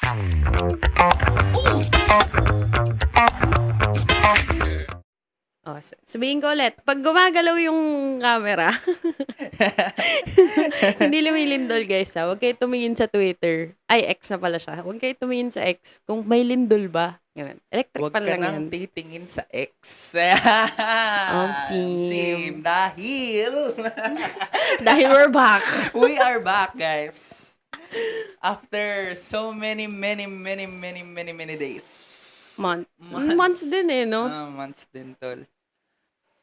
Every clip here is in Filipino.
Oh, sabihin ko ulit, pag gumagalaw yung camera, hindi lumilindol guys ha. Huwag kayo tumingin sa Twitter. Ay, X na pala siya. Huwag kayo tumingin sa X kung may lindol ba. Ganun. Electric Huwag pa ka lang yan. nang titingin sa X. Sim. Sim. Dahil Dahil we're back. we are back, guys. After so many days. Months din eh, no? Months din, tol.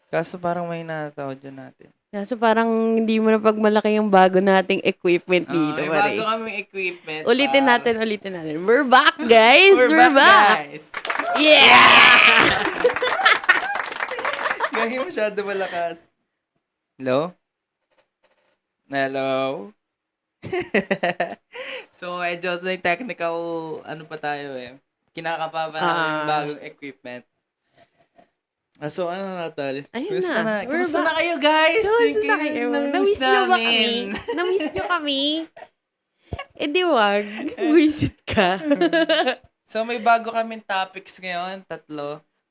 Kaso parang may natawad dyan natin. Kaso parang hindi mo na pagmalaki yung bago nating equipment dito. May pare. bago kaming equipment. Ulitin natin. We're back, guys! We're back! Guys. Yeah! Gahi masyado malakas. Hello? Hello? So, medyo may technical, ano pa tayo eh. Kinakapa pa namin yung bagong equipment. So, ano na, tol? Ayun Kumusta na. Kumusta na kayo, guys? Kamusta na kayo? Namiss nyo ba kami? Namiss nyo kami? Eh di wag. Wisit ka. So, may bago kaming topics ngayon, 3.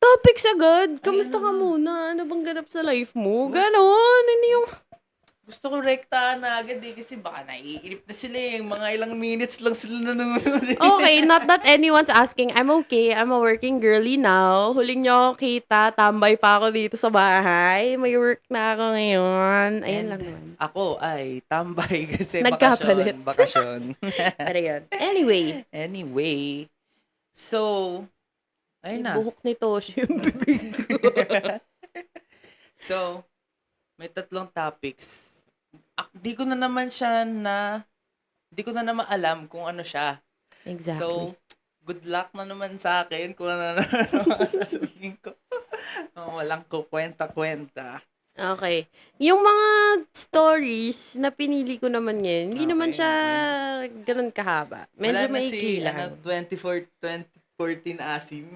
Topics agad. Kamusta ka muna? Ano bang ganap sa life mo? Ganon. Ano yung... Gusto ko rektahan na agad eh, kasi baka naiinip na sila eh. Mga ilang minutes lang sila nanonood eh. Okay, not that anyone's asking. I'm okay. I'm a working girly now. Huling nyo ako kita. Tambay pa ako dito sa bahay. May work na ako ngayon. Ayun lang naman. Ako ay tambay kasi Nagkapalit. bakasyon. Pero yun. Anyway, so, ayun na. Buhok nito. Yung bibig ko. So, may 3 topics. Di ko na naman alam kung ano siya. Exactly. So, good luck na naman sa akin kung ano na naman sasabihin ko. Walang kukwenta-kwenta. Okay. Yung mga stories na pinili ko naman ngayon, hindi naman siya ganun kahaba. Medyo maikli lang. 2014 Asim.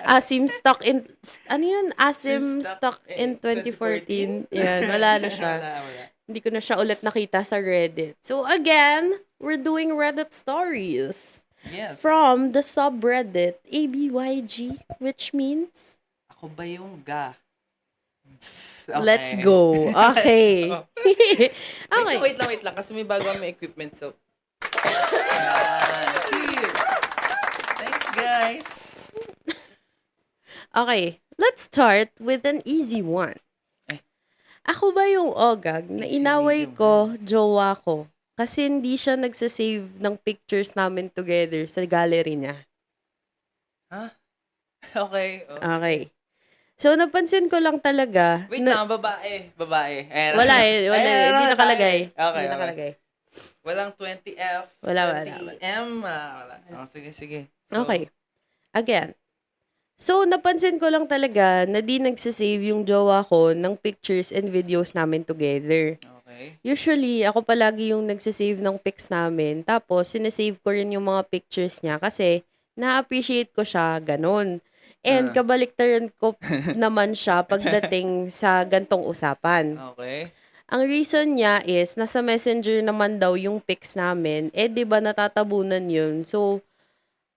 Asim stock in... Ano yun? Asim stock in 2014. Yan, wala na siya. Wala. Hindi ko na siya ulit nakita sa Reddit. So again, we're doing Reddit stories. Yes. From the subreddit ABYG, which means... Ako ba yung ga? Okay. Let's go. Okay. Okay. Wait lang. Kasi may bago may equipment. So, cheers! Thanks, guys! Okay. Let's start with an easy one. Ako ba yung ogag na inaway ko, jowa ko, kasi hindi siya nagsasave ng pictures namin together sa gallery niya? Ha? Okay. Okay. So, napansin ko lang talaga. Wait lang, babae. Wala eh. Hindi nakalagay. Okay. Hindi nakalagay. Walang 20F, Wala. 20M. Wala. Sige. So, Okay. Again. So, napansin ko lang talaga na di nagsasave yung jowa ko ng pictures and videos namin together. Okay. Usually, ako palagi yung nagsasave ng pics namin. Tapos, sinasave ko rin yung mga pictures niya kasi na-appreciate ko siya ganun. And kabaliktaran ko naman siya pagdating sa gantong usapan. Okay. Ang reason niya is, nasa messenger naman daw yung pics namin. Eh, di ba natatabunan yun? So,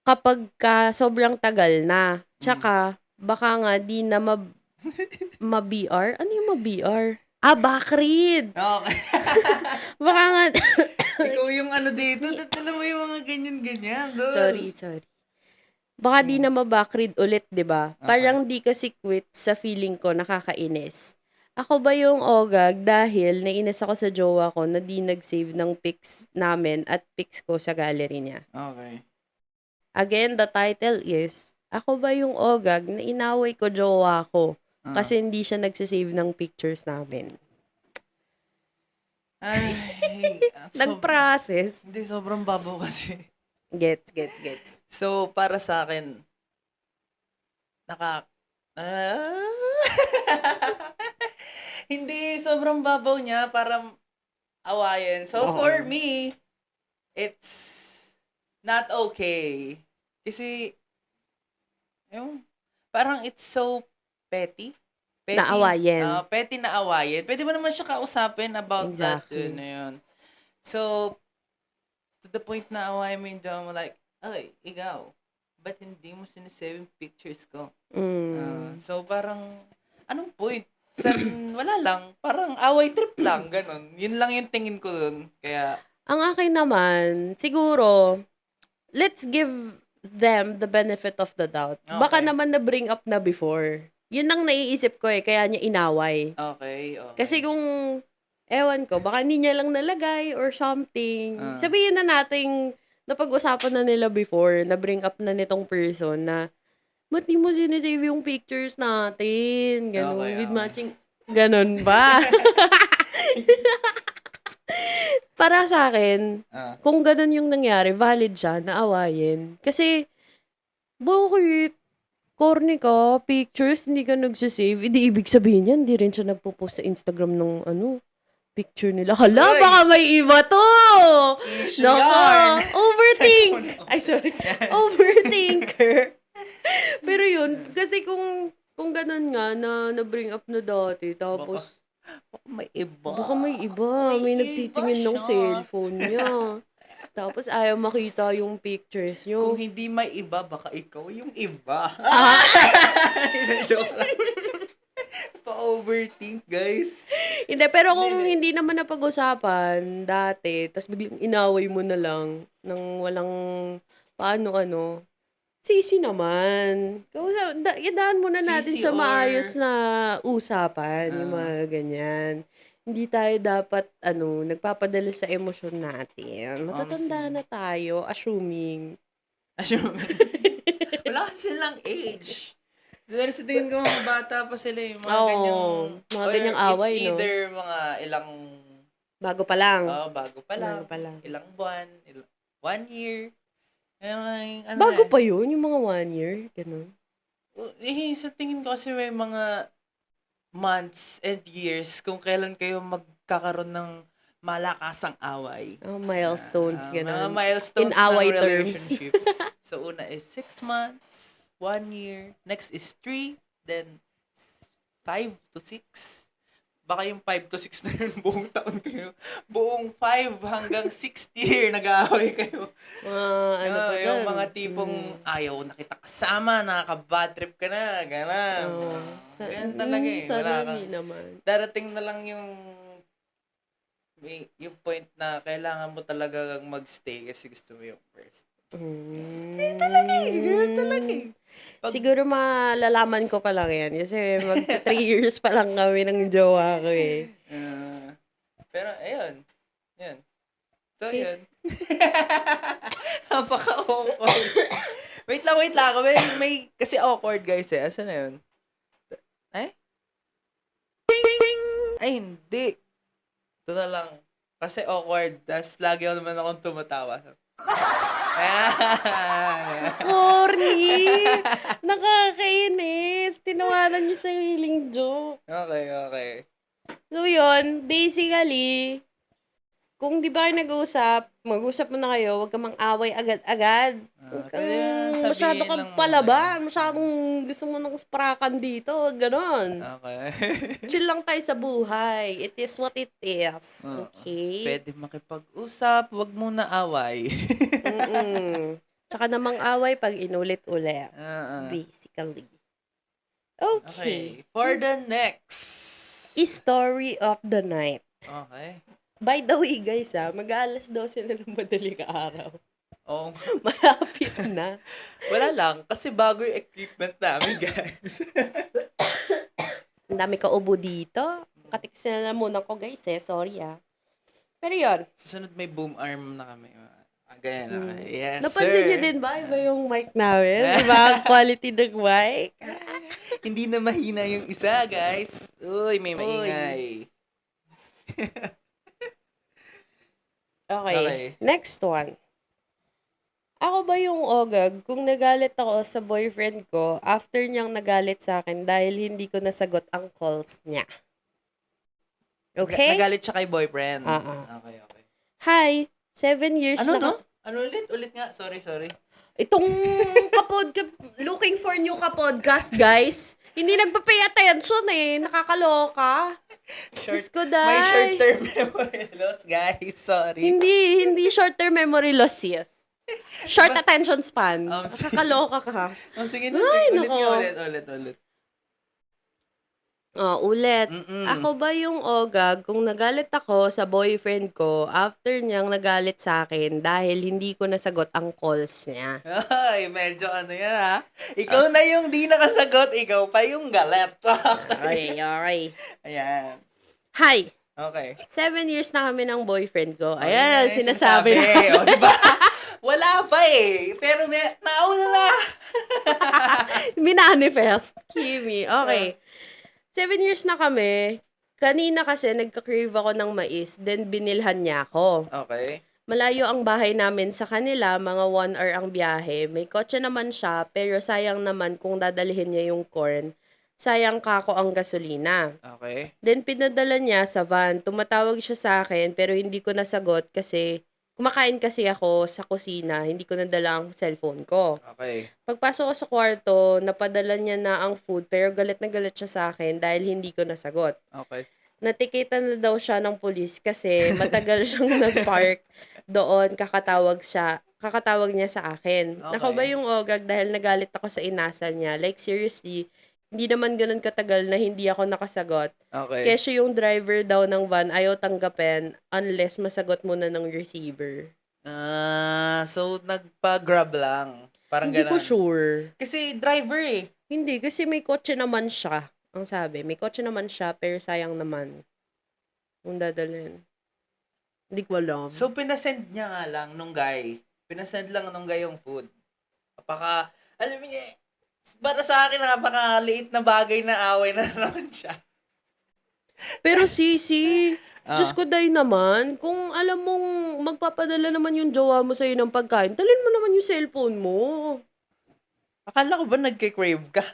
kapag sobrang tagal na, tsaka, baka nga di na ma-BR? Ano yung ma-BR? Backread! Okay. Baka nga... Ikaw yung ano dito. Alam mo yung mga ganyan-ganyan. Sorry. Baka di na ma-backread ulit, di ba? Okay. Parang di kasi quit sa feeling ko, nakakainis. Ako ba yung ogag dahil nainis ako sa jowa ko na di nag-save ng pics namin at pics ko sa gallery niya? Okay. Again, the title is, ako ba yung ogag na inaway ko jowa ko kasi hindi siya nagsasave ng pictures namin? Ay, Nag-process. Hindi, sobrang babaw kasi. Gets. So, para sa akin, hindi, sobrang babaw niya para awayin. So, for me, it's not okay. Kasi, parang it's so petty. Naawayin. Petty na awayin. Pwede mo naman siya kausapin about Exactly. that. Yun. So, to the point na awayan mo yung jowa mo like, ay, ikaw, ba't hindi mo sinisave yung pictures ko? So, parang, anong point? Wala lang. Parang away trip lang, ganun. Yun lang yung tingin ko dun. Kaya, Ang akin naman, siguro, let's give them the benefit of the doubt. Baka Okay. naman na-bring up na before. Yun ang naiisip ko kaya niya inaway. okay. Kasi kung, ewan ko, baka hindi niya lang nalagay or something. Sabihin na nating napag-usapan na nila before, na-bring up na nitong person na, ba't di mo sinisave yung pictures natin? Ganun, Okay, with okay. matching, ganun ba? Para sa akin, kung ganun yung nangyari, valid siya, naawayin. Kasi, bakit? Corny ka, pictures, hindi ka nagsisave. Hindi ibig sabihin yan, hindi rin siya nagpo-post sa Instagram ng picture nila. Hala, Uy! baka may iba to! Issue Nako, yarn! overthink! Ay, sorry. Overthinker. Pero yun, kasi kung ganun nga, na-bring up na dati, tapos, Baka may iba. baka may iba. May May iba nagtitingin ng siya. cellphone niya. Tapos ayaw makita yung pictures Kung niyo. hindi may iba, baka ikaw yung iba. Joke lang. Pa-overthink, guys. Hindi, pero kung hindi naman napag-usapan dati, tapos biglang inaway mo na lang nang walang paano-ano, sisi naman. Idaan muna natin Sisi sa or- maayos na usapan, yung mga ganyan. Hindi tayo dapat, nagpapadala sa emosyon natin. Matatanda na tayo, assuming. Wala kasi silang age. Dahil sa tingin ko, mga bata pa sila yung mga Oo, ganyang... mga or ganyang away, it's no? either mga ilang... Bago pa lang. bago pa lang. Bago pa lang. Ilang buwan. 1 year. Ano Bago na pa yun, yung mga 1 year, ganun. sa tingin ko kasi may mga months and years kung kailan kayo magkakaroon ng malakasang away. Milestones, Mga ganun. milestones In away ng terms. relationship. So, una is 6 months, 1 year, next is 3, then 5 to 6. Baka yung 5 to 6 na yun, buong taon kayo. Buong 5 hanggang 6th year nag-aaway kayo. Ano pa dyan? Yung mga tipong ayaw na kita kasama, nakaka-bad trip ka na, gano'n. Ganyan talaga eh. Sana Wala ka. hindi naman. Darating na lang yung point na kailangan mo talaga mag-stay kasi gusto mo yung first. Ganyan talaga eh. Siguro malalaman ko pa lang yan. Kasi 3 years pa lang kami ng jowa ko eh. Pero ayun. Yan. So, yun. Napaka-awkward. wait lang. May kasi awkward guys eh. Asan na yun? Ay, hindi. Ito na lang. Kasi awkward. Tapos lagi ako naman akong tumatawa. Corny! Nakakainis. Tinawanan niyo sa hiling joke. Okay. So yun, basically, kung di ba kayo mag-usap muna kayo, huwag ka mang-away agad-agad. Huwag kang pwede na sabihin masyado lang kang muna. palaban, masyadong gusto mo nang sprakan dito, ganon. Okay. Chill lang tayo sa buhay. It is what it is. Okay? Pwede makipag-usap, wag muna away. Tsaka namang away pag inulit-ulit. Basically. Okay. For the next. Story of the night. Okay. By the way, guys, mag-aalas 12 na ng madaling araw. Oh, Malapit na. wala lang. Kasi bago yung equipment namin, guys. Ang dami ka ubo dito. Katiksin na lang muna ko, guys, Sorry, Pero yun. Susunod may boom arm na kami. Ganyan na. Yes, Napansin sir. niyo din ba? Iba yung mic namin. Diba? Ang quality ng mic. Hindi na mahina yung isa, guys. Uy, may maingay. Okay. Next one. Ako ba yung ogag kung nagalit ako sa boyfriend ko after niyang nagalit sa akin dahil hindi ko nasagot ang calls niya? Okay? Nagalit siya kay boyfriend. Okay. Okay. Hi, 7 years Ano, na no? Ano ulit? Ulit nga. Sorry. Itong looking for new ka-podcast, guys. Hindi nagpa-pay attention eh. Nakakaloka. Diyos ko, May day. short-term memory loss, guys. Sorry. Hindi short-term memory loss, yes. Short attention span. Sige. Nakakaloka ka. Sige na. Ay, Ulit nako. nga, ulit. Ulit. Mm-mm. Ako ba yung ogag kung nagalit ako sa boyfriend ko after niyang nagalit sa akin dahil hindi ko nasagot ang calls niya? Ay, medyo ano yan ha. Ikaw na yung di nakasagot, ikaw pa yung galit. Okay. Ayan. Hi! Okay. 7 years na kami ng boyfriend ko. Yun Ayan, na yung sinasabi na. O, diba? Wala pa eh. Pero nauna na. Minanifest. Kimi. Okay. 7 years na kami. Kanina kasi nagka-crave ako ng mais, then binilhan niya ako. Okay. Malayo ang bahay namin sa kanila, mga 1 hour ang biyahe. May kotse naman siya, pero sayang naman kung dadalhin niya yung corn. Sayang kako ang gasolina. Okay. Then pinadala niya sa van. Tumatawag siya sa akin, pero hindi ko nasagot kasi kumakain kasi ako sa kusina. Hindi ko nadala ang cellphone ko. Okay. Pagpasok ko sa kwarto, napadala niya na ang food, pero galit na galit siya sa akin dahil hindi ko nasagot. Okay. Natikitan na daw siya ng pulis kasi matagal siyang nag-park doon, kakatawag niya sa akin. Okay. Ako ba yung ogag dahil nagalit ako sa inasal niya? Like seriously, hindi naman ganun katagal na hindi ako nakasagot. Okay. Kesyo yung driver daw ng van ayaw tanggapin unless masagot muna ng receiver. So nagpa-grab lang. Parang Hindi ko ganun. sure. Kasi driver eh. Hindi, kasi may kotse naman siya. Ang sabi, may kotse naman siya, pero sayang naman. Kung dadalhin. Hindi ko alam. So pinasend niya nga lang nung guy. Pinasend lang nung guy yung food. Alam niya, para sa akin, napakaliit na bagay na away na naman siya. Pero sisi, Ah. Diyos ko day naman, kung alam mong magpapadala naman yung jowa mo sa'yo ng pagkain, dalhin mo naman yung cellphone mo. Akala ko ba nagke-crave ka?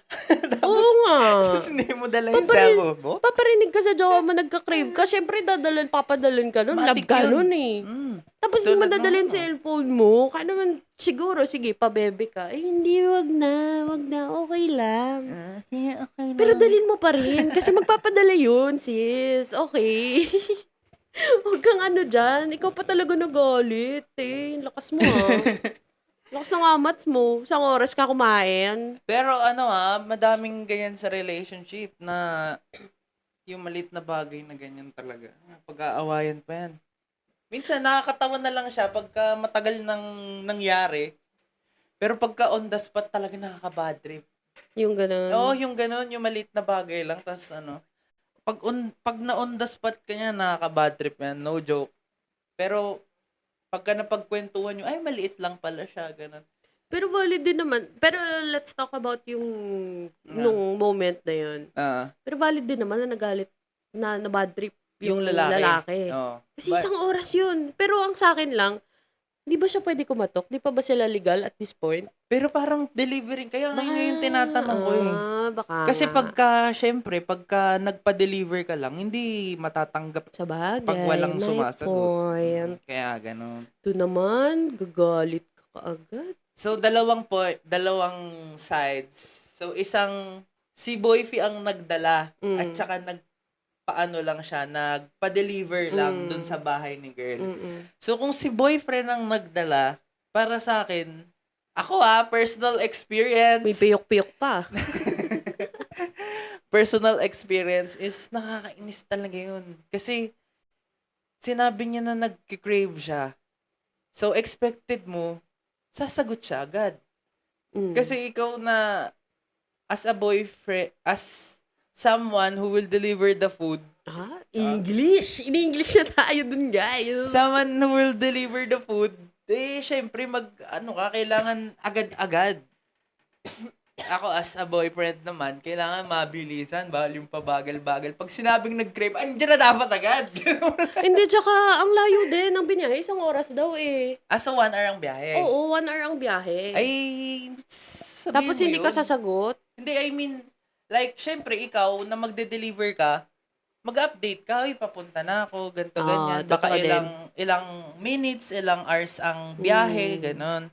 Oo nga. Tapos hindi mo dala yung cellphone mo? Paparinig ka sa jowa mo, nagka-crave ka, syempre papadalhin ka nun. Love Matik ka yun. nun eh. Tapos hindi mo Tulad dadalhin nung- cellphone mo. Kaya naman, siguro, sige, pabebe ka. Eh, hindi, wag na, okay lang. Yeah, okay lang. Pero dalhin mo pa rin, kasi magpapadala yun, sis. Okay. Huwag kang ano dyan. Ikaw pa talaga nagalit, eh. Lakas mo, ah. Lakas ng amats mo. Isang oras ka kumain. Pero madaming ganyan sa relationship na yung maliit na bagay na ganyan talaga. Pag-aawayan pa yan. Minsan nakakatawa na lang siya pagka matagal nang nangyari. Pero pagka on the spot talaga nakaka-bad trip. Yung ganun. Oo, yung ganun, yung maliit na bagay lang. Tapos pag na on the spot ka niya, nakaka-bad trip yan. No joke. Pero pagka napagkwentuhan nyo, ay maliit lang pala siya. Ganun. Pero valid din naman. Pero let's talk about yung nung moment na yun. Pero valid din naman na nagalit na bad trip Yung lalaki. Oo. Kasi isang oras yun. Pero ang sa akin lang, di ba siya pwede kumatok? Di pa ba sila legal at this point? Pero parang delivering. Kaya ngayon yung tinatanong ko eh. Baka Kasi nga. pagka nagpa-deliver ka lang, hindi matatanggap Sa bagay, pag walang may sumasagot. point. Kaya ganun. Ito naman, gagalit ka kaagad. So, dalawang sides. So, si Boyfie ang nagdala at saka nagpaano lang siya, nagpa-deliver lang dun sa bahay ni girl. So, kung si boyfriend ang nagdala, para sa akin, ako personal experience. May piyok-piyok pa. Personal experience is nakakainis talaga yun. Kasi, sinabi niya na nagki-crave siya. So, expected mo, sasagot siya agad. Kasi ikaw na, as a boyfriend, as someone who will deliver the food, English! In-English na tayo dun, guys. someone who will deliver the food, syempre, kailangan agad-agad. Ako, as a boyfriend naman, kailangan mabilisan, bawal yung pabagal-bagal. Pag sinabing nag-crave, andyan na dapat agad. Hindi, tsaka, ang layo din ng biniyahe. Isang oras daw eh. So 1 hour ang biyahe. Oo, 1 hour ang biyahe. Ay, sabihin Tapos mo hindi ka yun. sasagot. Hindi, I mean, like, syempre, ikaw, na magde-deliver ka, mag-update ka, papunta na ako, ganito, ganyan. Baka totoo din. ilang minutes, ilang hours ang biyahe, ganon.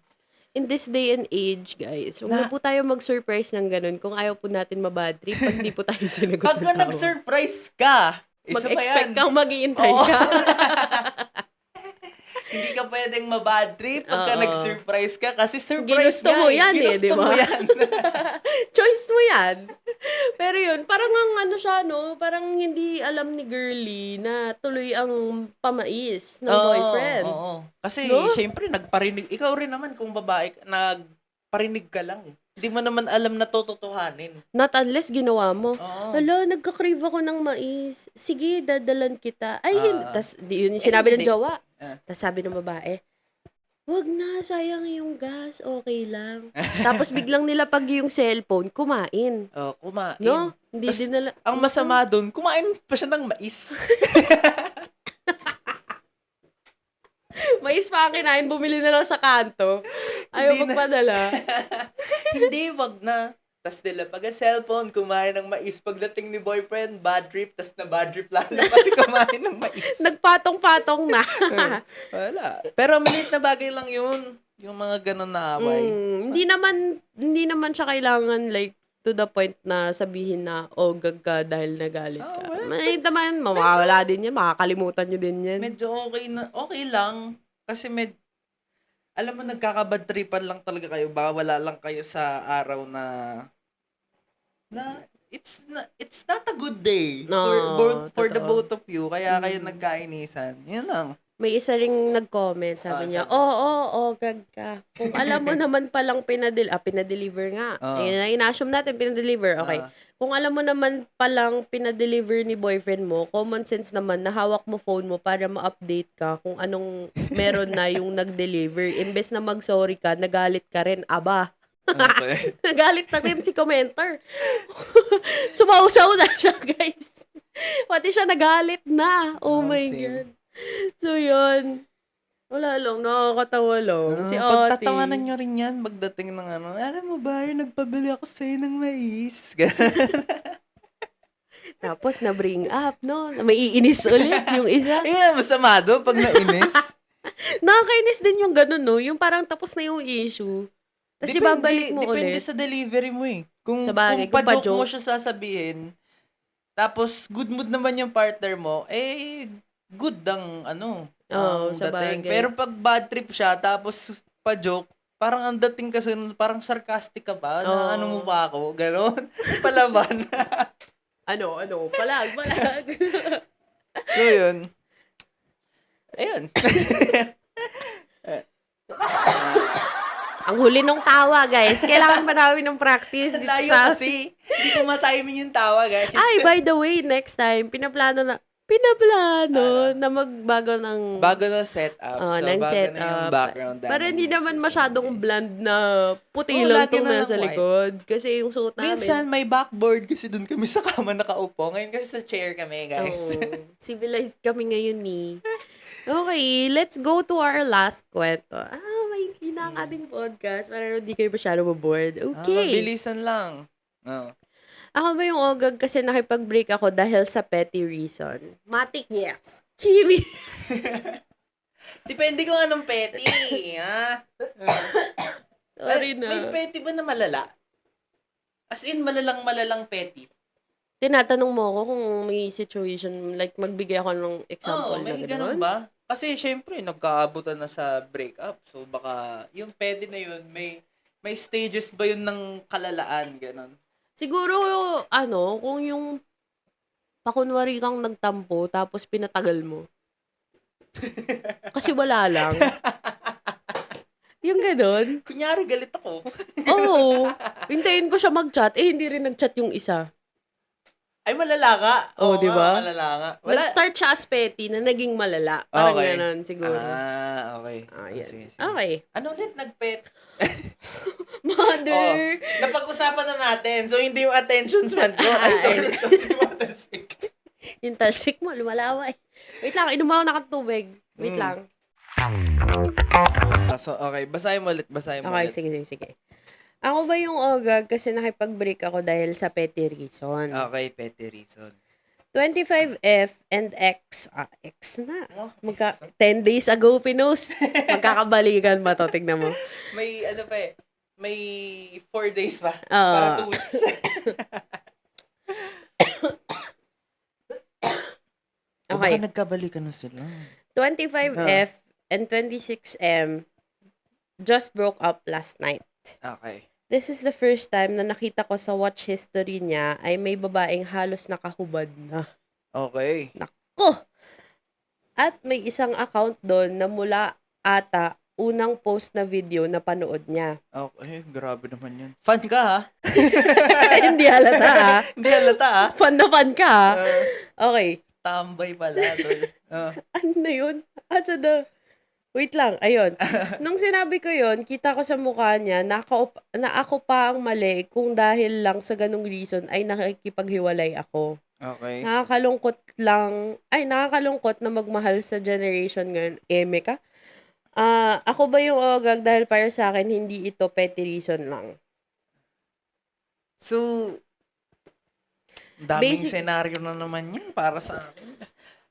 in this day and age, guys, huwag na Na, po tayo mag-surprise ng ganun kung ayaw po natin mabad trip pag di po tayo sinagot pagka ng tawag. nag-surprise ka, isa pa Mag-expect yan. kang mag-iintay Oo. ka. Hindi ka pwedeng mabad trip pagka Oo. nag-surprise ka kasi surprise Ginusto mo yan eh, di Ginusto mo ba? yan. Choice mo yan. Pero yun, parang ang ano siya, no? Parang hindi alam ni girly na tuloy ang pamais ng boyfriend. Oo. Kasi, No? syempre, nagparinig. Ikaw rin naman kung babae, nagparinig ka lang eh. Hindi mo naman alam na tototohanin. Not unless ginawa mo. Oo. Hala, nagka-crave ako ng mais. Sige, dadalan kita. Ay, tas, yun yung Eh, sinabi ng hindi. jowa. Ah. Tas sabi ng babae, wag na, sayang yung gas, okay lang. Tapos biglang nila pag yung cellphone, kumain. Kumain. No? Hindi Tas, din nila. Ang masama doon, kumain pa siya ng mais. Mais pa ang kinain, bumili na lang sa kanto. Ayaw Hindi na. magpadala. Hindi, wag na. Tas nila, pag cellphone, kumain ng mais. Pagdating ni boyfriend, bad trip. Tas na bad trip lalo kasi kumain ng mais. Nagpatong-patong na. Wala. Pero maliit na bagay lang yun. Yung mga ganun na away. Hindi naman siya kailangan like to the point na sabihin na gag ka dahil nagalit ka. wala. May naman, mawawala din yan, makakalimutan nyo din yan. Medyo okay lang. Kasi alam mo, nagkakabad tripan lang talaga kayo. Baka wala lang kayo sa araw na it's not a good day for the totoo. both of you. Kaya kayo nagkainisan. Yun lang. May isa ring nag-comment, sabi niya, gag ka. Kung alam mo naman palang pinadeliver nga. Ayun na, in-assume natin, pinadeliver. Okay. Kung alam mo naman palang pinadeliver ni boyfriend mo, common sense naman na hawak mo phone mo para ma-update ka kung anong meron na yung nag-deliver. Imbes na mag-sorry ka, nagalit ka rin. Aba. Okay. Nagalit na rin si commenter. Sumausaw na siya, guys. Pati siya nagalit na. Oh my same. God. So, yun. Wala lang, nakakatawa lang. Si ate. Pagtatawanan nyo rin yan pagdating ng alam mo ba, nagpabili ako sa'yo ng mais. Tapos, na-bring up, no? May iinis ulit yung isa. Ayun ang masama doon pag nainis. Nakakainis din yung ganun, no? Yung parang tapos na yung issue. Tapos ibabalik mo Depende ulit. sa delivery mo eh. Kung, Sa bagay, kung kung pa-joke mo pa-joke. siya sasabihin, tapos good mood naman yung partner mo, good ang ang sa dating. bagay. Pero pag bad trip siya, tapos pa-joke, parang ang dating kasi, parang sarcastic ka ba? Na ano mo pa ako? Ganon. Palaban. Palag. So, yun. Ayun. Ang huli nung tawa, guys. Kailangan pa namin ng practice dito Layo sa... kasi. Hindi ko matiming yung tawa, guys. Ay, by the way, next time, pinaplano na magbago ng... Bago na setup. So, ng bago setup. na yung background. Para hindi naman damages, masyadong guys. bland na puti Oo, lang lagi itong na lang nasa white. likod. Kasi yung suot namin... Minsan, may backboard kasi doon kami sa kama nakaupo. Ngayon kasi sa chair kami, guys. Civilized kami ngayon ni. Okay, let's go to our last kwento. May hinang ating podcast para hindi kayo masyado maboard. Okay. Mabilisan lang. Ako ba yung ogag kasi nakipag-break ako dahil sa petty reason? Matik, yes. Kimi. Depende kung anong petty, ha? Sorry May na. petty ba na malala? As in, malalang petty. Tinatanong mo ako kung may situation, like magbigay ako ng example na may gano'n. ganun ba? Kasi, syempre, nagkaabutan na sa breakup. So, baka, yung petty na yun, may stages ba yun ng kalalaan, ganun? Siguro, kung yung pakunwari kang nagtampo tapos pinatagal mo. Kasi wala lang. Yung gano'n. Kunyari, galit ako. Oo. Hintayin ko siya mag-chat, hindi rin nag-chat yung isa. Ay, malala nga. Oo, di ba? Malala nga. Nag-start siya as petty na naging malala. Parang Okay. gano'n siguro. Okay. Yan. Sige. Okay. Ano ulit? Nagpet? Mother. Napag-usapan na natin. So, hindi yung attention span ko. Ay, sorry. Water sick. Yung talsik mo, lumalaway. Wait lang, inom ako nakatubig. Wait lang. So, okay. Basahin mo ulit. Okay, sige. Ako ba yung ogag kasi nakipag-break ako dahil sa petty reason? Okay, petty reason. 25F and X. X na. Oh, 10 days ago pinost. Magkakabalikan ba to? Tignan mo. may ano pa eh. May 4 days pa. Oo. Para 2 weeks. O Okay. baka nagkabalikan na sila. 25F and 26M just broke up last night. Okay. This is the first time na nakita ko sa watch history niya ay may babaeng halos nakahubad na. Okay. Nako! At may isang account doon na mula ata unang post na video na panood niya. Okay, grabe naman yun. Fan ka ha? Hindi halata ah. Hindi halata ha? Fan na fan ka ah. Okay. Tambay pala. Ano na yun? Asa na? Wait lang, ayun. Nung sinabi ko yun, kita ko sa mukha niya na ako pa ang mali kung dahil lang sa ganung reason ay nakikipaghiwalay ako. Okay. Nakakalungkot na magmahal sa generation ngayon. Eme ka? Ako ba yung ogag dahil para sa akin, hindi ito petty reason lang. So, daming senaryo na naman yan para sa akin.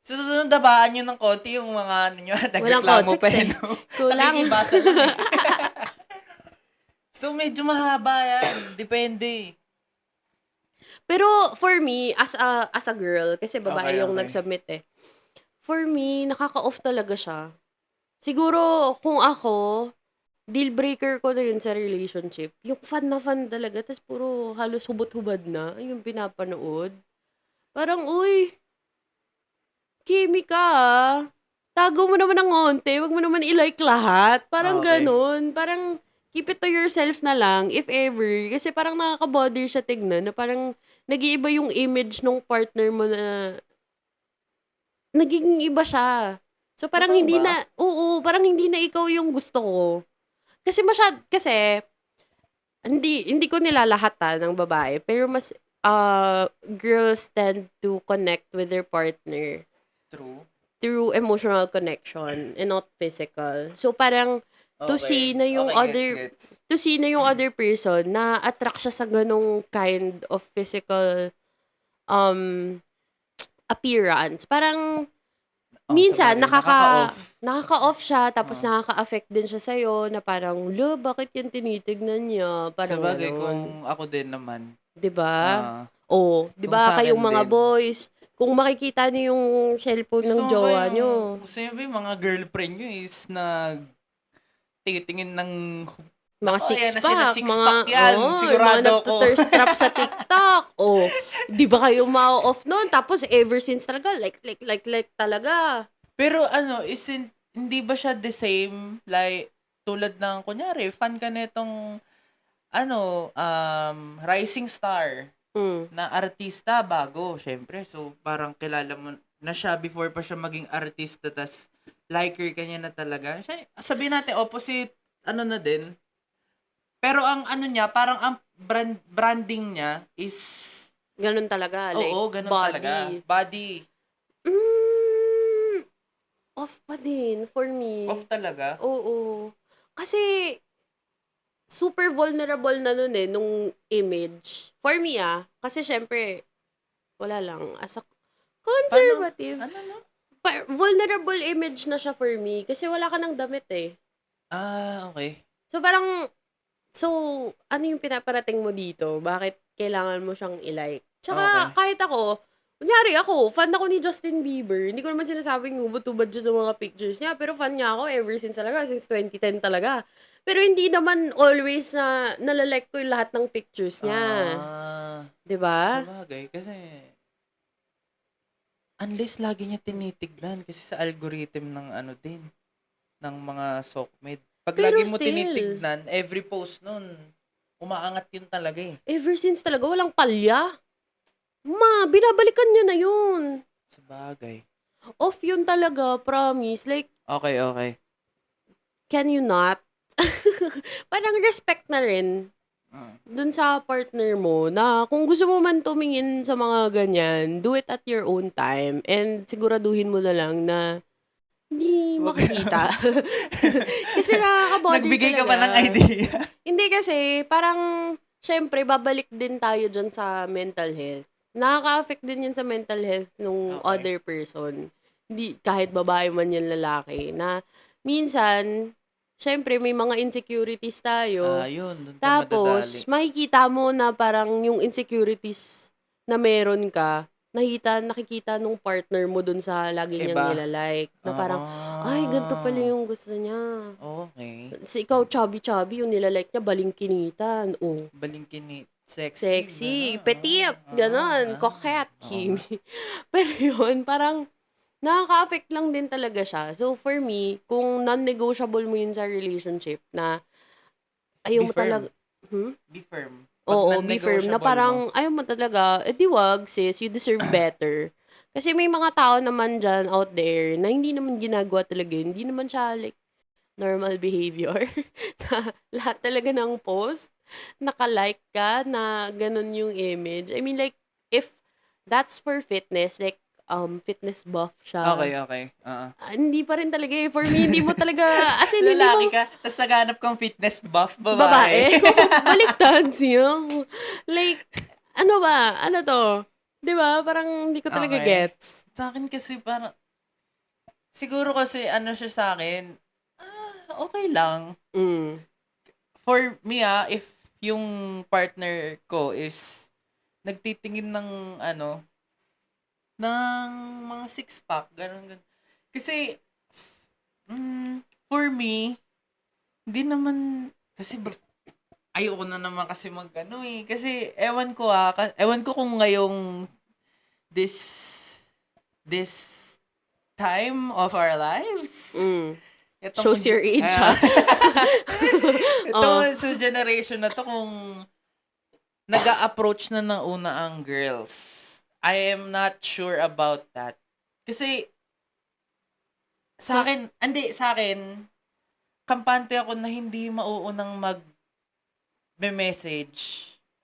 Susunod dabaan nyo ng konti yung mga ano nyo, nagreklamo pa eh. No? Kulang. Nakikibasa lang eh. So, medyo mahaba yan. Depende. Pero for me, as a girl, kasi babae Okay, yung okay. nag-submit eh. For me, nakaka-off talaga siya. Siguro, kung ako, deal breaker ko na yun sa relationship. Yung fun na fun talaga, tapos puro halos hubot-hubad na, yung pinapanood. Parang, uy, Kimi ka ah. Tago mo naman ng konti, wag mo naman i-like lahat. Parang Okay. ganun. Parang, keep it to yourself na lang, if ever. Kasi parang nakaka-bother siya tignan, na parang, nag-iiba yung image ng partner mo na, nagiging iba siya. So, parang Totoo hindi ba? na, oo, parang hindi na ikaw yung gusto ko. Kasi, hindi ko nilalahat ng babae, pero mas, girls tend to connect with their partner True. through emotional connection and not physical. So, parang, to see na yung gets. to see na yung other person na attract siya sa ganong kind of physical appearance. Parang minsan sabagay, nakaka-off. nakaka-off siya tapos nakaka-affect din siya sa na parang, "Lo, bakit yan tinitignan niya?" Parang Sabagay, ganon. kung ako din naman. 'Di ba? ah, Oh, 'di kung ba sa kayong akin mga din. boys, kung makikita niyo yung cellphone ng jowa niyo, Gusto nyo ba yung mga girlfriend nyo is titingin ng mga Nako, ayan na sila, six-pack, six-pack yan. yung mga Sigurado ako. nagtuthirst trap sa TikTok. Oh, 'di ba kayo ma-off noon? Tapos ever since talaga, like talaga. Pero ano, hindi ba siya the same? Like, tulad ng, kunyari, fan ka nitong, rising star Mm. na artista bago, syempre. So, parang kilala mo na siya before pa siya maging artista, tas liker ka niya na talaga. Sabihin natin, opposite, na din. Pero ang niya, parang ang branding niya is, Ganun talaga, like oo, ganun body. talaga. Body. Off pa din for me. Off talaga. Oo. Kasi super vulnerable na nun nung image. For me kasi syempre, wala lang, as a conservative, Ano? vulnerable image na siya for me kasi wala ka ng damit eh. Okay. So parang, ano yung pinaparating mo dito? Bakit kailangan mo siyang i-like? Tsaka, kahit ako, kunyari ako, fan ako ni Justin Bieber. Hindi ko naman sinasabing ubod-ubod siya sa mga pictures niya, pero fan niya ako ever since 2010 talaga. Pero hindi naman always na nalalike ko yung lahat ng pictures niya. 'Di ba? Sabagay, kasi unless lagi niya tinitignan kasi sa algorithm ng ng mga Sokmed. Pag Pero lagi mo still, tinitignan, every post nun, umaangat yun talaga eh. ever since talaga, walang palya. Binabalikan niya na yun. Sabagay. Off yun talaga, promise. Like, Okay. can you not? Parang respect na rin dun sa partner mo na kung gusto mo man tumingin sa mga ganyan, do it at your own time and siguraduhin mo na lang na hindi makikita. Kasi nakaka-bother Nagbigay ka ba talaga. ng idea? Hindi kasi, parang, syempre, babalik din tayo dyan sa mental health. nakaka-affect din yan sa mental health nung Okay. other person. Hindi, kahit babae man yan lalaki, na minsan, syempre may mga insecurities tayo. Yun, dun ka madadali. Tapos, makikita mo na parang yung insecurities na meron ka, nakikita nung partner mo dun sa lagi niyang Iba. nilalike. Na parang, ay, ganito pala yung gusto niya. Okay. Kasi ikaw, chubby-chubby, yung nilalike niya, balingkinitan. Oh, Balingkini. Sexy. sexy, Gano'n. petite, ganon, coquette, Oo nga. Kimi. Pero yun, parang, nakaka-affect lang din talaga siya. So, for me, kung non-negotiable mo yun sa relationship, na ayaw Be mo talaga, firm. hmm? Be firm. Pag Oo, be firm na non-negotiable mo. parang ayaw mo talaga, di wag sis, you deserve better. Kasi may mga tao naman dyan out there na hindi naman ginagawa talaga yun. Hindi naman siya like normal behavior. Na lahat talaga ng post, naka-like ka na ganun yung image. I mean like, if that's for fitness, like fitness buff siya, Okay, okay. Oo. hindi pa rin talaga eh. For me, hindi mo talaga, as in, hindi Lalaki mo, ka, tapos naghanap kang fitness buff babae. babae. Baliktad, sis. Like, ano ba? Ano to? 'Di ba? Parang hindi ko talaga Okay. gets. Sa akin kasi parang, siguro kasi ano siya sa akin, okay lang. Mm. For me if yung partner ko is nagtitingin ng ano, ng mga six-pack, ganun, ganun. Kasi, for me, hindi naman, kasi ayoko na naman kasi mag-ano eh. Kasi, ewan ko kung ngayong this, this time of our lives, Mm. itong, Shows your age, ha? ito Oh. sa generation na to, kung nag-a-approach na ng una ang girls. I am not sure about that. Kasi, sa akin, kampante ako na hindi mauunang mag-message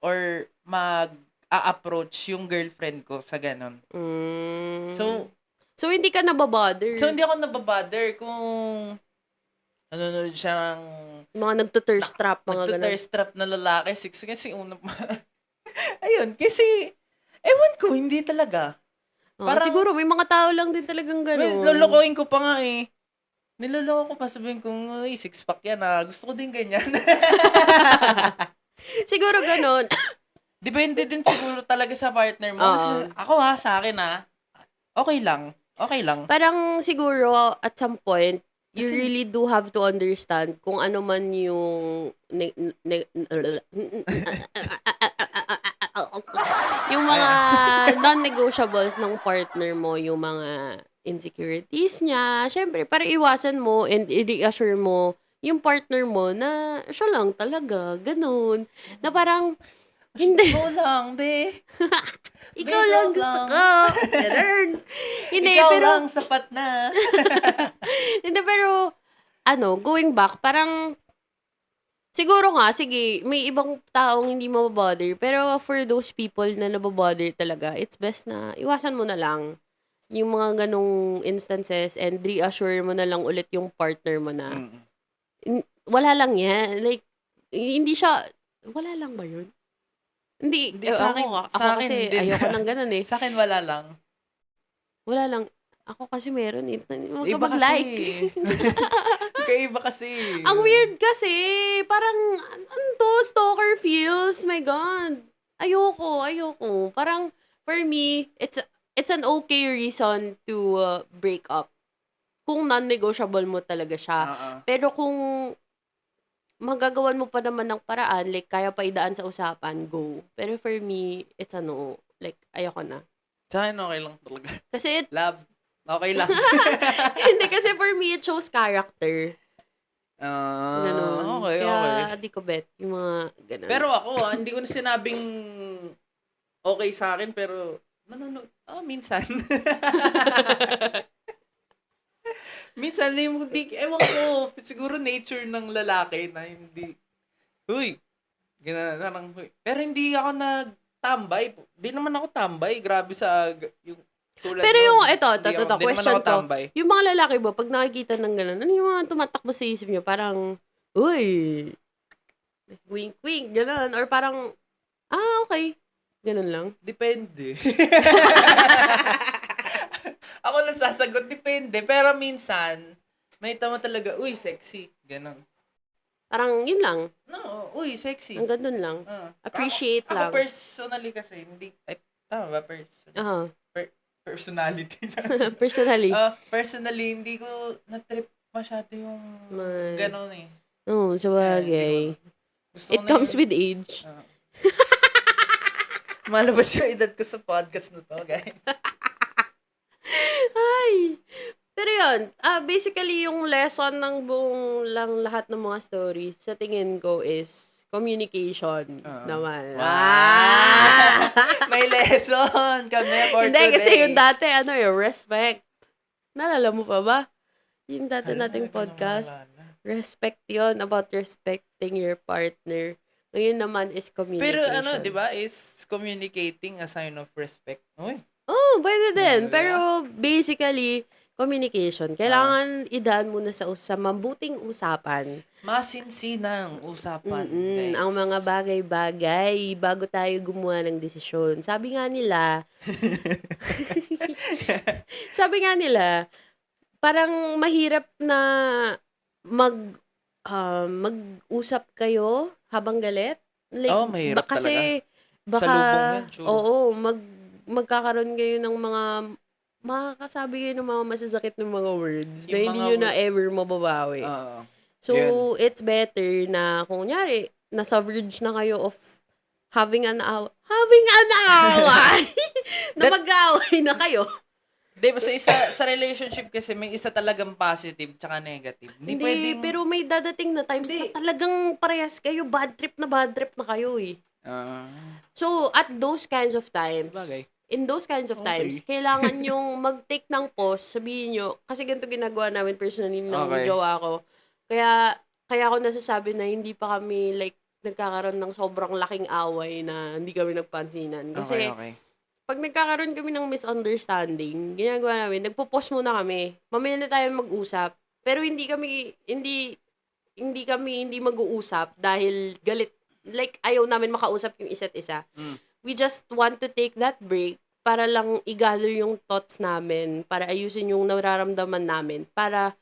or mag-a-approach yung girlfriend ko sa ganon. Mm. So, So, hindi ka nababother? hindi ako nababother kung nanonood siya ng Mga nagtuthirst trap, mga ganun. nagtuthirst trap na lalaki, six kasi una pa. Ayun, kasi, ewan ko, hindi talaga. Oh, Parang, siguro may mga tao lang din talagang ganun. lolokohin ko pa nga eh. Niloloko ko pa, sabihin ko, uy, six-pack yan gusto ko din ganyan. Siguro ganun. Depende din siguro talaga sa partner mo. Kasi Oo. ako sa akin okay lang. Okay lang. Parang siguro at some point, you Kasi, really do have to understand kung ano man yung yung mga non-negotiables ng partner mo, yung mga insecurities niya. Syempre, para iwasan mo and i-reassure mo yung partner mo na siya lang talaga, ganun. Na parang, hindi, ikaw lang, be. Be, ikaw lang ikaw gusto lang. ko. Ganun. Hindi, Ikaw lang, pero, sapat na. hindi, pero, ano, going back, parang, siguro nga, sige, may ibang taong hindi mababother, pero for those people na nababother talaga, it's best na iwasan mo na lang yung mga ganong instances and reassure mo na lang ulit yung partner mo na Mm. wala lang yan. Like, hindi siya, wala lang ba yun? Hindi, Hindi, sa akin, ako kasi din. ayoko ng ganun eh. Sa akin, wala lang. Wala lang. Ako kasi meron eh. Huwag ka Iba kasi. mag-like. Kaiba kasi. Ang weird kasi. Parang, ano to? Stalker feels. My God. Ayoko. Parang, for me, it's an okay reason to break up. Kung non-negotiable mo talaga siya. Oo. Pero kung magagawan mo pa naman ng paraan, like, kaya pa idaan sa usapan, go. Pero for me, it's ano, like, ayoko na. Sa akin, okay lang talaga. Kasi, Love. Okay lang. hindi kasi for me, it shows character. Ganun. Okay, okay. Kaya, di ko bet. Yung mga ganun. Pero ako, hindi ko na sinabing okay sa akin, pero nanonood. Minsan. Minsan, ewan ko, siguro nature ng lalaki na hindi, huy, ganun, huy. Pero hindi ako nagtambay. Di naman ako tambay. Grabe yung tulad Pero nun. yung, Hindi naman question ako ko, tambay. yung mga lalaki ba, pag nakikita ng ganun, ano yung mga tumatakbo sa isip nyo? Parang, uy, wink, wink, ganun. Or parang, okay. Ganun lang? Depende. Ako lang sasagot, depende. Pero minsan, may tama talaga, uy, sexy. Ganon. Parang yun lang. No, uy, sexy. Hanggang dun lang. Appreciate ako lang. personally kasi, hindi, ay, tama ba? Aha. Personality. Personally. Personally, hindi ko na-trip masyado yung ganon eh. Oo, sabagay. Gusto It ko na comes yung- with age. Malabas yung edad ko sa podcast na to, guys. Ay! Pero yun, basically yung lesson ng buong lang lahat ng mga stories, sa tingin ko is communication naman. Wow! May lesson kami for Hindi, today. kasi yung dati, respect. Naalala mo pa ba? Yung dati nating podcast. Respect yon, about respecting your partner. Ngayon naman is communication. Pero di ba, is communicating a sign of respect. Uy. Oh, pwede din. Diba? Pero basically, communication. Kailangan idaan muna sa mabuting usapan. Masinsinang usapan, guys. Ang mga bagay-bagay bago tayo gumawa ng desisyon. Sabi nga nila, parang mahirap na mag-usap kayo habang galit. Like, mahirap kasi talaga. baka, Salubong yan, sure. oo, magkakaroon kayo ng mga, makakasabi kayo ng mga masasakit ng mga words na hindi nyo na ever mababawi. So, it's better na, kung kunyari, nasa verge na kayo of having an away, na mag-away na kayo. Di ba, sa relationship kasi may isa talagang positive tsaka negative. Hindi pwedeng... pero may dadating na times na talagang parehas kayo, bad trip na kayo eh. So, at those kinds of times, in those kinds of times, kailangan yung mag-take ng pause, sabihin nyo, kasi ganito ginagawa namin personally ng jowa ko. Kaya ako nasasabi na hindi pa kami like nagkakaroon ng sobrang laking away na hindi kami nagpansinan. Kasi pag nagkakaroon kami ng misunderstanding, ginagawa namin, nagpo-pause muna kami. Mamaya na tayo mag-usap. Pero hindi mag-uusap dahil galit. Like, ayaw namin makausap yung isa't isa. We just want to take that break para lang i-gather yung thoughts namin, para ayusin yung nararamdaman namin, para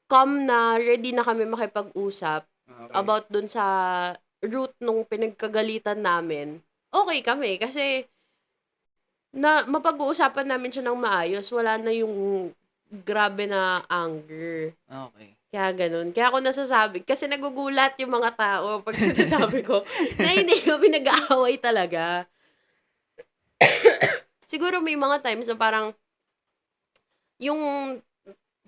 calm na, ready na kami makipag-usap about dun sa root nung pinagkagalitan namin. Okay kami, kasi na mapag-uusapan namin siya ng maayos, wala na yung grabe na anger. Okay. Kaya ganun. Kaya ako nasasabi, kasi nagugulat yung mga tao pag sinasabi ko na hindi kami nag-aaway talaga. Siguro may mga times na parang yung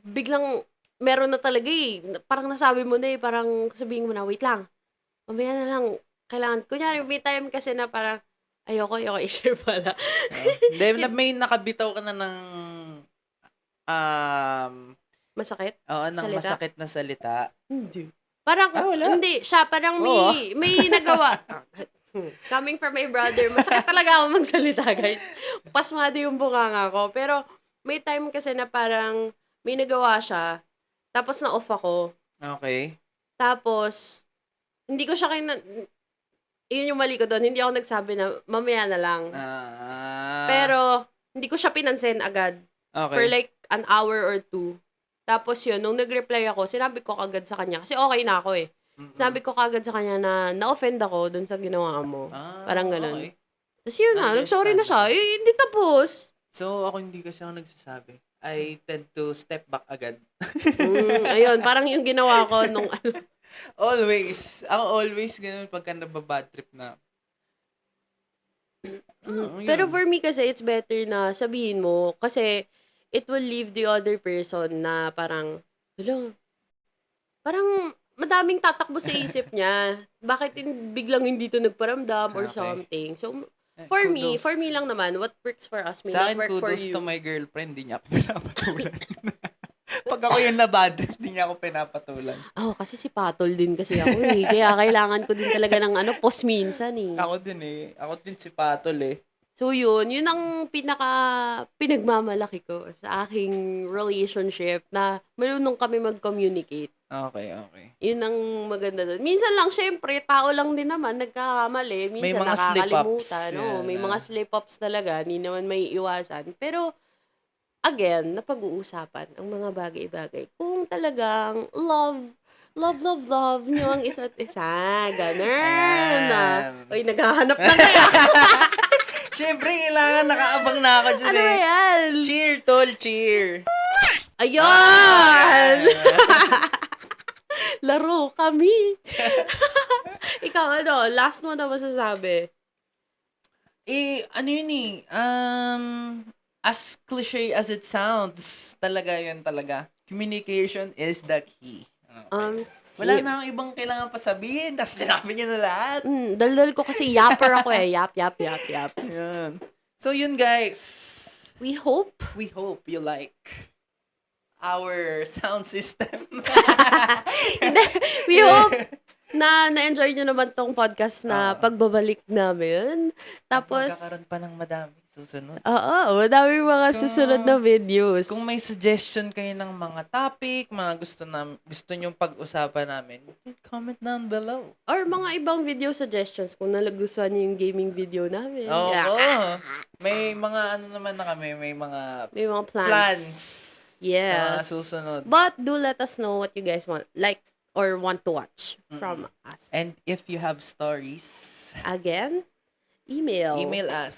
biglang meron na talaga eh. Parang nasabi mo na eh, parang sabihin mo na, wait lang. Mamaya na lang. Kailangan, kunyari may time kasi na parang, ayoko i-share pala. Hindi, may nakabitaw ka na ng masakit? Oo, ng salita? masakit na salita. Hindi. Parang, wala. hindi. Siya, parang may nagawa. Coming from my brother, masakit talaga ako magsalita, guys. Pasmado yung bunganga ko. Pero, may time kasi na parang, may nagawa siya, tapos na-off ako. Okay. Tapos, hindi ko siya yun yung mali ko doon. Hindi ako nagsabi na, mamaya na lang. Pero, hindi ko siya pinansin agad. Okay. For like, an hour or two. Tapos yun, nung nag-reply ako, sinabi ko kagad sa kanya. Kasi okay na ako eh. Sinabi ko kagad sa kanya na na-offend ako dun sa ginawa mo. Parang ganun. Okay. Tapos yun na, nag-sorry na siya. Eh, hindi tapos. So, ako hindi kasi ako nagsasabi. I tend to step back agad. Ayun, parang yung ginawa ko nung Always. Ako always ganun pagka nababad trip na. Pero for me kasi, it's better na sabihin mo. Kasi, it will leave the other person na parang, parang madaming tatakbo sa isip niya. Bakit biglang hindi to nagparamdam or something. So, for me lang naman, what works for us may Sa not akin, work for kudos you. to my girlfriend, di niya ako pinapatulan. Pag ako yung nabad trip, di niya ako pinapatulan. Kasi si Patol din kasi ako eh. Kaya kailangan ko din talaga ng pause minsan eh. Ako din si Patol eh. So yun ang pinagmamalaki ko sa aking relationship na marunong kami mag-communicate. Okay, okay. Yun ang maganda doon. Minsan lang, syempre, tao lang din naman, nagkakamali. May Minsan mga slip-ups. nakakalimutan. Oo, Yan, may mga slip-ups talaga. Hindi naman may iwasan. Pero, again, napag-uusapan ang mga bagay-bagay. Kung talagang love nyo ang isa't isa. Ganun. Ayan. Uy, naghahanap na kaya. Siyempre, kailangan nakaabang na ako dyan Ano ba yan? Cheer, tol, cheer. Ayun! Laro kami. Ikaw, last mo na masasabi? Ano yun as cliche as it sounds, talaga yun talaga. Communication is the key. Okay. Wala na akong ibang kailangan pa sabihin. Tapos sinabi niya na lahat. Daldal ko kasi yapper ako eh. Yap. Yan. So yun guys. We hope you like our sound system. We hope na na-enjoy nyo naman tong podcast na pagbabalik namin. Tapos, magkakaroon pa ng madami susunod. oo, madami mga susunod na videos. Kung may suggestion kayo ng mga topic, mga gusto nyong pag-usapan namin, comment down below. Or mga ibang video suggestions kung nagustuhan nyo yung gaming video namin. Oo. Yeah. May mga naman na kami, may mga May mga plans. plans. Yes. Na susunod. But do let us know what you guys want, like, or want to watch from us. And if you have stories, Again, email us.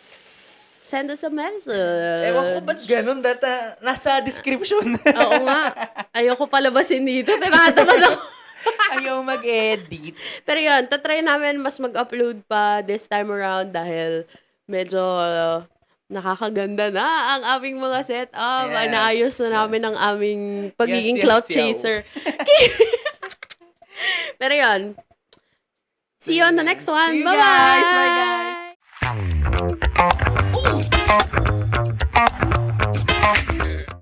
Send us a message. Ewan ko ba't ganun, data nasa description. Oo nga. Ayoko palabasin dito. Tinatamad ako. Ayaw mag-edit. Pero yun, tatry namin mas mag-upload pa this time around dahil medyo nakakaganda na ang aming mga setup. Yes, Naayos na namin yes. ang aming pagiging Yes, cloud yo. chaser. Pero yun, see you on the next one. See you Bye-bye! guys! Bye guys!